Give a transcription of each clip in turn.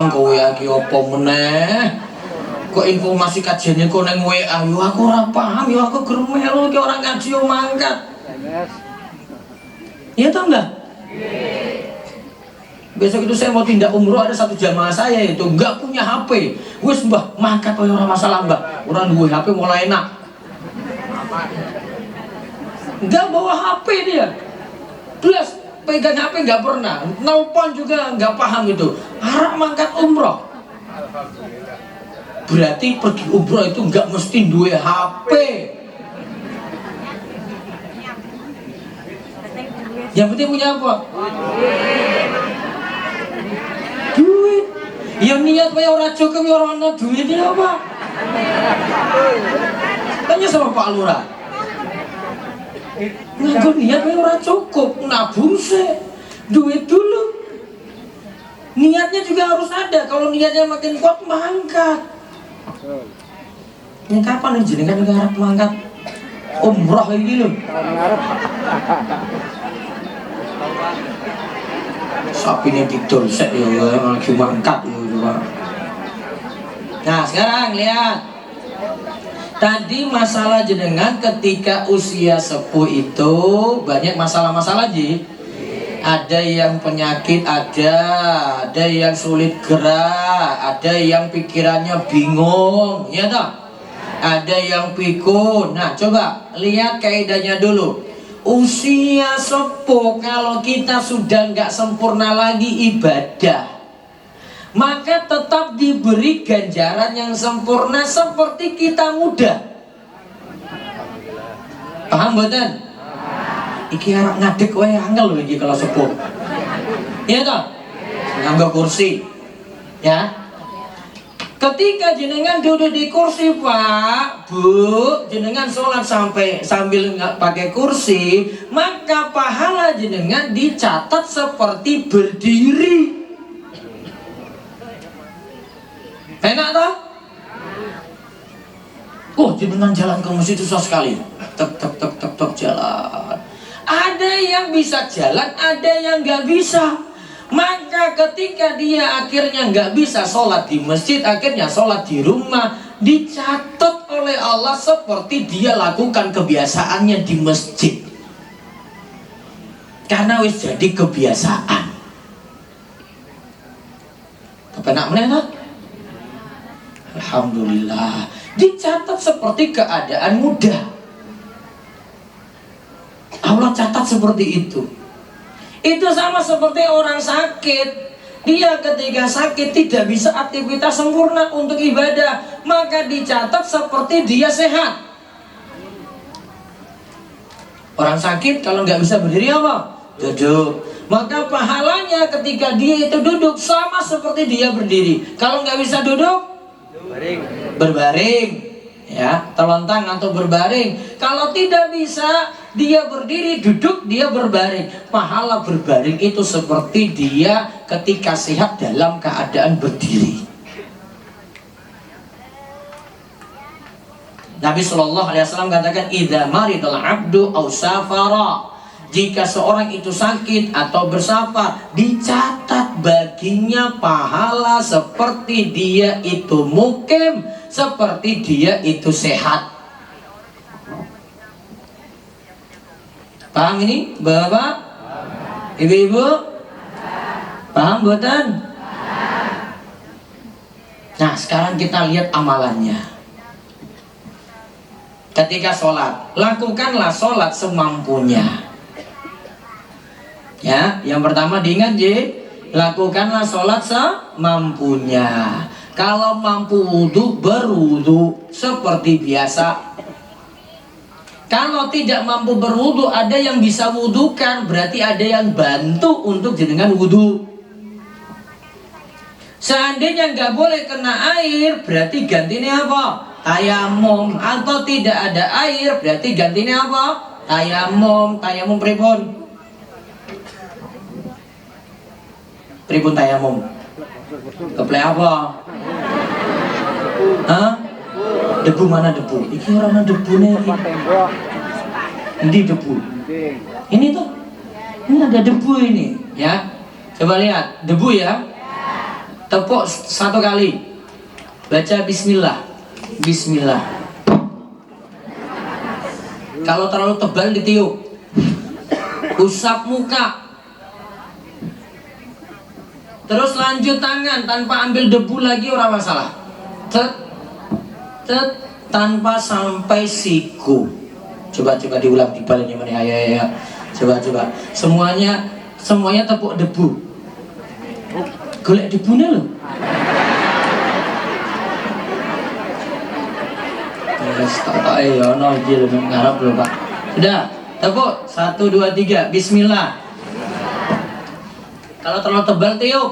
Kowe iki apa meneh? Kok informasi kajiannya kok nang WA? Yo aku ora paham, yo aku gremel iki orang ngaji yo mangkat. Iya toh enggak? Besok itu saya mau tindak umroh, ada satu jamaah saya itu enggak punya HP. Wis Mbah, mangkat koyo ora masalah Mbah. Orang duwe HP mulai enak. Enggak bawa HP dia. Plus pegang HP nggak pernah, nelpon juga nggak paham itu. Harap mangkat umroh. Berarti pergi umroh itu nggak mesti duwe HP. Yang penting punya apa? Duit. Yang niat kayak orang cukup, orang ana duitnya apa? Tanya sama Pak Lurah. Nganggo niat kayak orang cukup, nabung sih, duit dulu. Niatnya juga harus ada. Kalau niatnya makin kuat, mangkat. Ini kapan nih jenengan ngarep mangkat umroh iki lho? Sapine didol sek ya lagi mangkat ya. Nah, sekarang lihat. Tadi masalah jenengan ketika usia sepuh itu banyak masalah-masalah Ji. Ada yang penyakit, ada yang sulit gerak, ada yang pikirannya bingung, ya toh? Ada yang pikun. Nah, coba lihat kaidahnya dulu. Usia sepuh kalau kita sudah nggak sempurna lagi ibadah, maka tetap diberi ganjaran yang sempurna seperti kita muda. Paham mboten? Iki arep ngadeg wae angel lho iki kalau sepuh. Iya toh? Nganggo kursi. Ya. Ketika jenengan duduk di kursi, Pak, Bu, jenengan sholat sambil nggak pakai kursi, maka pahala jenengan dicatat seperti berdiri. Enak toh? Oh, jenengan jalan ke masjid susah sekali. Tek jalan. Ada yang bisa jalan, ada yang nggak bisa. Maka ketika dia akhirnya nggak bisa sholat di masjid, akhirnya sholat di rumah, dicatat oleh Allah seperti dia lakukan kebiasaannya di masjid. Karena wis jadi kebiasaan. Kepenak meneh. Alhamdulillah, dicatat seperti keadaan mudah. Allah catat seperti itu. Itu sama seperti orang sakit. Dia ketika sakit tidak bisa aktivitas sempurna untuk ibadah, maka dicatat seperti dia sehat. Orang sakit kalau nggak bisa berdiri apa? Duduk. Maka pahalanya ketika dia itu duduk sama seperti dia berdiri. Kalau nggak bisa duduk, berbaring, ya, terlentang atau berbaring. Kalau tidak bisa dia berdiri, duduk, dia berbaring. Pahala berbaring itu seperti dia ketika sehat dalam keadaan berdiri. Nabi Shallallahu Alaihi Wasallam katakan, idza maridal abdu aw safara, jika seorang itu sakit atau bersafar, dicatat baginya pahala seperti dia itu mukim, seperti dia itu sehat. Paham ini, Bapak? Ibu-ibu? Paham buatan? Nah, sekarang kita lihat amalannya. Ketika sholat, lakukanlah sholat semampunya. Ya, yang pertama diingat lakukanlah sholat semampunya. Kalau mampu wudhu, berwudhu seperti biasa. Kalau tidak mampu berwudhu, ada yang bisa wudhukan, berarti ada yang bantu untuk jenengan wudhu. Seandainya nggak boleh kena air, berarti gantinya apa? Tayamum. Atau tidak ada air, berarti gantinya apa? Tayamum. Tayamum pripun? Pripun tayamum? Keplek apa? Hah? Debu mana debu? Iki orang debu nih. Ini debu. Ini tuh. Ini ada debu ini, ya. Coba lihat, debu ya. Tepuk 1 kali. Baca bismillah. Bismillah. Kalau terlalu tebal ditiup. Usap muka. Terus lanjut tangan tanpa ambil debu lagi, orang masalah. Tet, tet, tanpa sampai siku. Coba diulang di baliknya mana? Ayo. Coba. Semuanya tepuk debu. Golek debunya loh. Tak ya, no jil ngarap loh Pak. Sudah, tepuk 1, 2, 3. Bismillah. Kalau terlalu tebal tiup.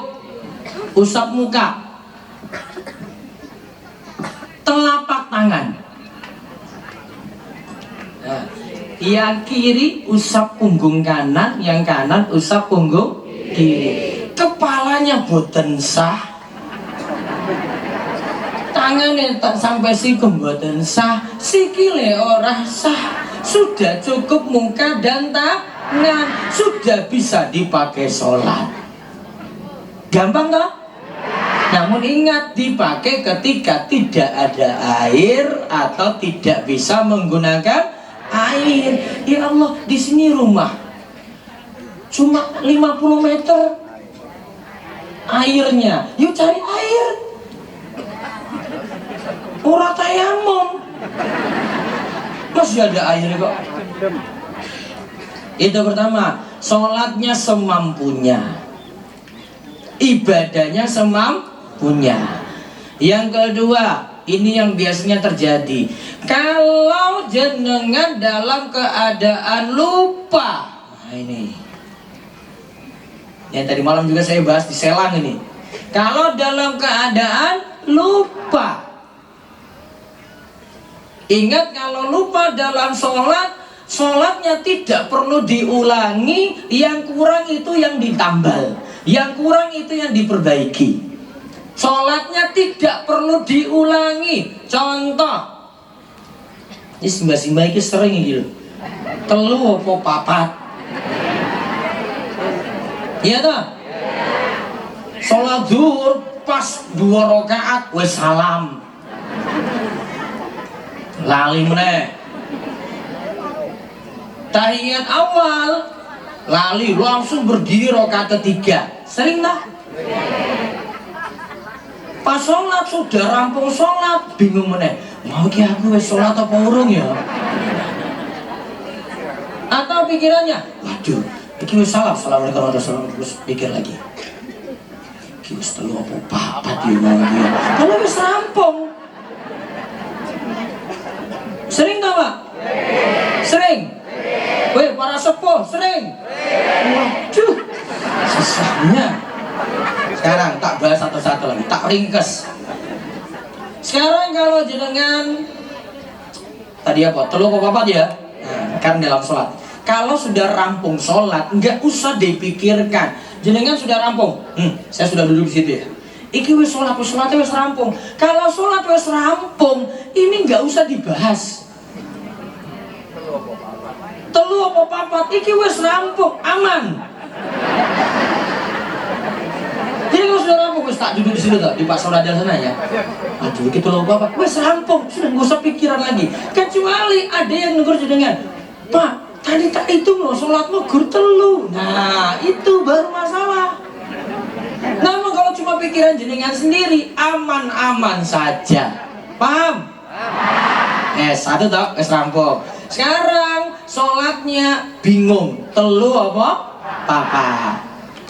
Usap muka. Telapak tangan. Nah, yang kiri usap punggung kanan, yang kanan usap punggung kiri. Kepalanya boten sah. Tangannya tak sampai siku boten sah. Sikile ora sah. Sudah cukup muka dan tangan, sudah bisa dipakai sholat. Gampang toh? Namun ingat, dipakai ketika tidak ada air atau tidak bisa menggunakan air. Ya Allah, di sini rumah cuma 50 meter airnya. Yuk cari air. Ora tayamum. Masih ada air kok. Itu pertama, sholatnya semampunya, ibadahnya semampunya. Yang kedua, ini yang biasanya terjadi. Kalau jenengan dalam keadaan lupa. Nah ini. Yang tadi malam juga saya bahas di Selang ini. Kalau dalam keadaan lupa. Ingat, kalau lupa dalam sholat, sholatnya tidak perlu diulangi. Yang kurang itu yang ditambal, yang kurang itu yang diperbaiki. Sholatnya tidak perlu diulangi. Contoh, ini simbah-simbah ini sering gitu, telu apa papat. Iya toh? Sholat zuhur pas 2 rakaat wes salam. Lali meneh. Tahiyat awal lali, langsung berdiri rakaat ketiga. Sering tak? Pas sholat, sudah rampung sholat, bingung meneh. Mau ki aku wis sholat apa urung ya? Atau pikirannya, waduh, iki wis salam, assalamualaikum warahmatullahi wabarakatuh. Terus pikir lagi, iki wis telu apa papat ya mau iki. Kalau wis rampung. Sering tak Pak? Sering. Weh, para sepuh sering. Waduh, susahnya. Sekarang tak bahas satu-satu lagi, tak ringkes. Sekarang kalau jenengan tadi apa? Telu apa papat ya? Nah, kan dalam sholat. Kalau sudah rampung sholat, nggak usah dipikirkan. Jenengan sudah rampung. Saya sudah duduk di situ ya. Iki wis sholat wis rampung. Kalau sholat wis rampung, ini nggak usah dibahas. Telu apa papat, iki wis rampung, aman. Jadi kalau sudah rampung, wis tak duduk di situ tuh, di Pak Soradel sana ya. Aduh, iki telu apa papat, wis rampung, sudah nggak usah pikiran lagi. Kecuali ada yang negur jenengan, Pak, tadi tak hitung loh, sholatmu gur telu. Nah, itu baru masalah. Namun kalau cuma pikiran jenengan sendiri, aman-aman saja. Paham? Satu toh, rampung. Sekarang sholatnya bingung, telu apa? Papat.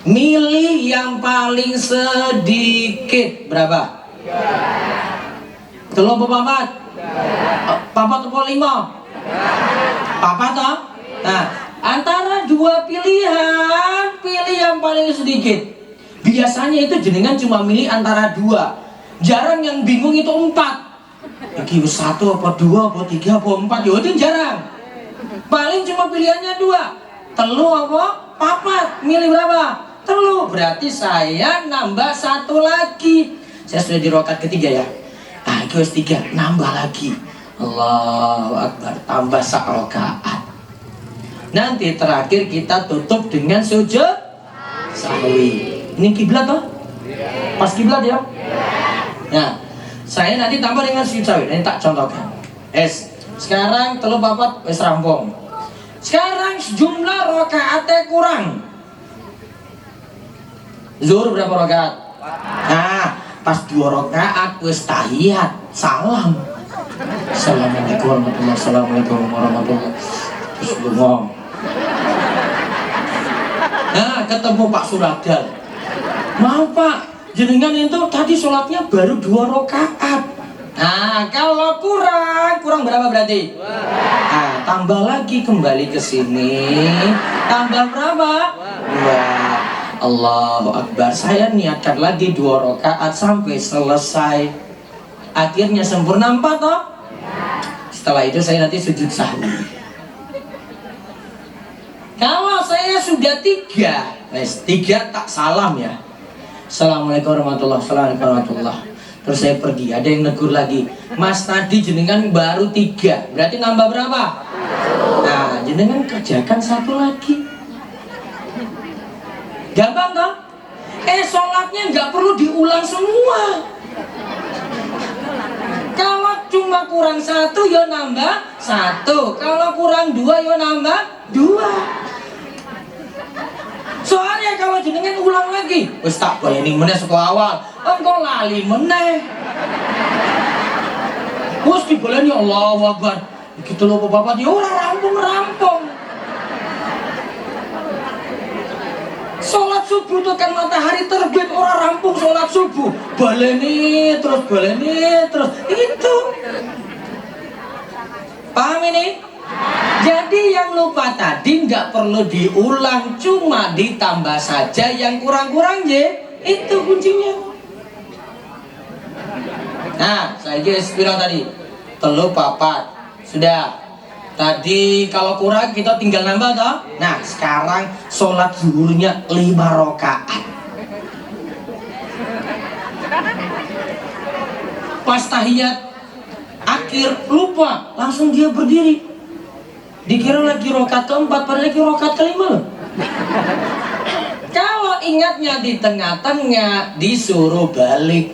Milih yang paling sedikit. Berapa? Telu apa papat? Papat apa 5? Papat toh? Nah, antara dua pilihan, pilih yang paling sedikit. Biasanya itu jenengan cuma milih antara 2. Jarang yang bingung itu 4. Iki 1 apa 2 apa 3 apa 4, ya itu jarang. Paling cuma pilihannya 2. Telu apa papat, milih berapa? Telu. Berarti saya nambah 1 lagi. Saya sudah di rakaat ketiga ya. Ah, itu 3, nambah lagi. Allahu Akbar, tambah 1 rakaat. Nanti terakhir kita tutup dengan sujud sahwi. Ini kiblat toh? Pas kiblat ya. Nah, saya nanti tambah dengan sujud sahwi. Ini tak contohkan. Sekarang telu papat wis rampung. Sekarang jumlah rakaatnya kurang. Zuhur berapa rakaat? Nah, pas 2 rakaat wis tahiyat, salam. Assalamualaikum warahmatullahi. Terus ngomong. Nah, ketemu Pak Suradal. Mau Pak, jenengan itu tadi sholatnya baru 2 rakaat. Nah, kalau kurang berapa berarti? Nah, tambah lagi kembali ke sini. Tambah berapa? 2. Allahu Akbar. Saya niatkan lagi 2 rakaat sampai selesai. Akhirnya sempurna 4 toh? Setelah itu saya nanti sujud sahwi. Kalau saya sudah 3 tak salam ya. Assalamualaikum warahmatullahi. Terus saya pergi, ada yang negur lagi. Mas tadi jenengan baru 3, berarti nambah berapa? Nah, jenengan kerjakan 1 lagi. Gampang toh? Sholatnya nggak perlu diulang semua. Kalau cuma kurang 1 ya nambah 1. Kalau kurang 2 ya nambah 2. Soalnya kalau jenengan ulang lagi, wis tak baleni meneh saka awal, engko lali meneh. Wis dibaleni Allahu Akbar. Gitu lho Bapak, ya ora rampung-rampung. Sholat subuh itu kan matahari terbit, ora rampung sholat subuh. Baleni terus. Itu. Paham ini? Jadi yang lupa tadi nggak perlu diulang, cuma ditambah saja yang kurang-kurang ya. Itu kuncinya. Nah, saya bilang tadi 3 papat sudah. Tadi kalau kurang kita tinggal nambah toh. Nah, sekarang sholat zuhurnya 5 rakaat. Pas tahiyat akhir lupa, langsung dia berdiri. Dikira lagi rokat keempat, padahal lagi rokat kelima loh. Kalau ingatnya di tengah-tengah, disuruh balik.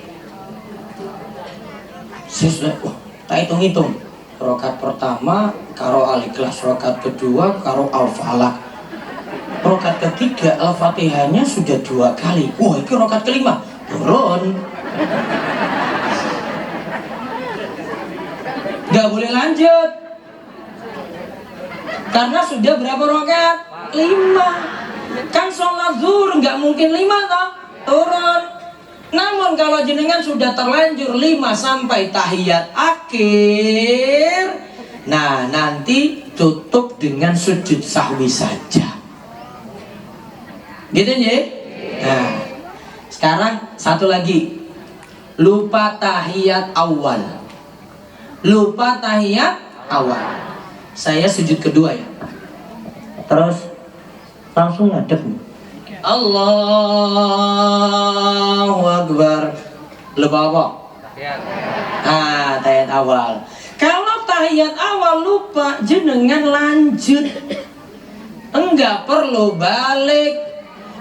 Sesuai, tak hitung-hitung. Rokat pertama, karo Al-Ikhlas. Rokat kedua, karo Al-Falaq. Rokat ketiga, Al-Fatihahnya sudah 2 kali. Wah, itu rokat kelima. Turun. Gak boleh lanjut. Karena sudah berapa rakaat? 5. Kan sholat zuhur nggak mungkin 5 toh? Turun. Namun kalau jenengan sudah terlanjur 5 sampai tahiyat akhir, nah nanti tutup dengan sujud sahwi saja. Gitu ya? Nah, sekarang satu lagi. Lupa tahiyat awal. Saya sujud kedua ya. Terus langsung ngadep. Allahu Akbar. Lupa apa? Tahiyat awal. Kalau tahiyat awal lupa, jenengan lanjut. Enggak perlu balik.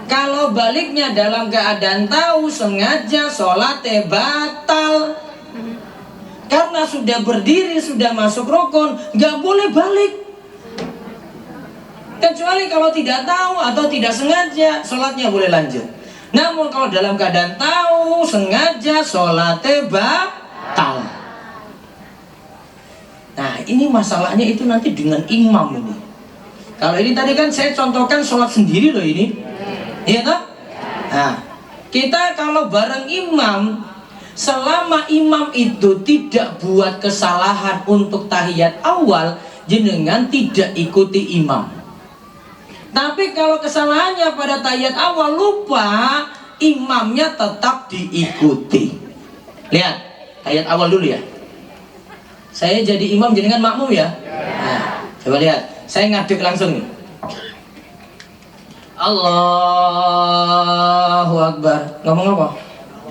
Kalau baliknya dalam keadaan tahu sengaja, sholatnya batal. Karena sudah berdiri, sudah masuk rukun, nggak boleh balik. Kecuali kalau tidak tahu atau tidak sengaja, sholatnya boleh lanjut. Namun kalau dalam keadaan tahu, sengaja, sholatnya batal. Nah, ini masalahnya itu nanti dengan imam ini. Kalau ini tadi kan saya contohkan sholat sendiri loh ini. Iya toh? Nah, kita kalau bareng imam, selama imam itu tidak buat kesalahan untuk tahiyat awal, jenengan tidak ikuti imam. Tapi kalau kesalahannya pada tahiyat awal lupa, imamnya tetap diikuti. Lihat, tahiyat awal dulu ya. Saya jadi imam, jenengan makmum ya. Nah, coba lihat, saya ngadeg langsung nih. Allahu Akbar. Ngomong apa?